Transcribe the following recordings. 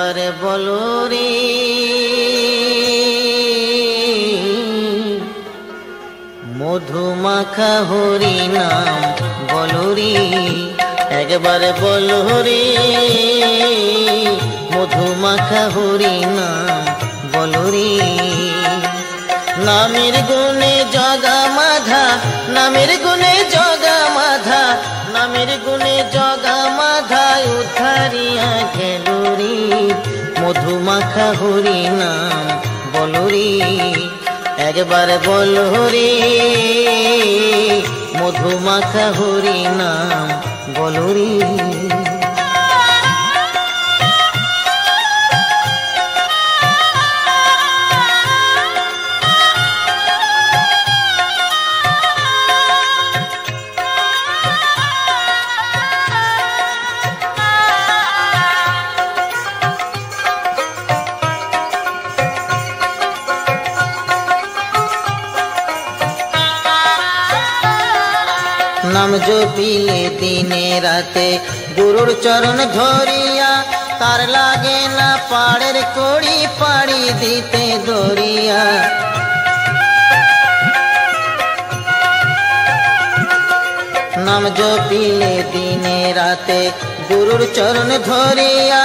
একবারে বলো রে মধুমাখা হরি নাম বলো রে একবারে বলো রে মধুমাখা হরি নাম বলো রে নামের গুণে জগা মাধা নামের গুণে জগা মাধা নামের গুণে জগা মাধা উদ্ধারিয়া গেল রে মধুমাখা হরি নাম বলো রে একবার বলো রে মধুমাখা হরি নাম বলো রে नाम जो पीले दिने राते गुरुर चरण धरिया तार लागे ना पाड़ेर कोड़ी पाड़ी दीते दरिया नाम जो पीले दिने राते गुरुर चरण धरिया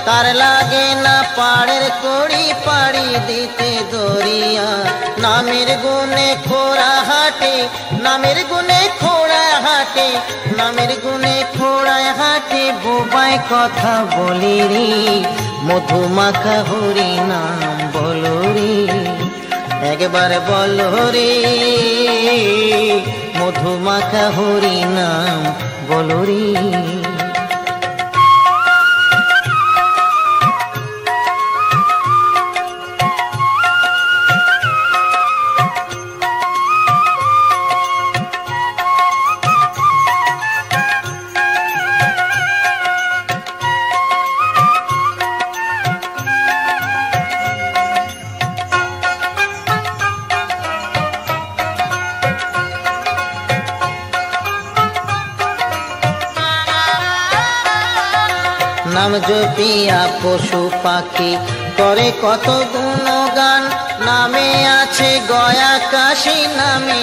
तार लागे ना पाड़ेर कोड़ी पाड़ी दीते दरिया नामेर गुणे खोरा हाटे नामेर गुणे खोरा हाटे नामेर गुणे खोरा हाटे बोबाय कथा बोली रे मधुमाखा हरि नाम बोलो रे একবার বলো রে মধুমাখা হরি নাম বলো রে नाम जपिया पशु पाखी करे कत गुणगान नामे आछे गया काशी नामे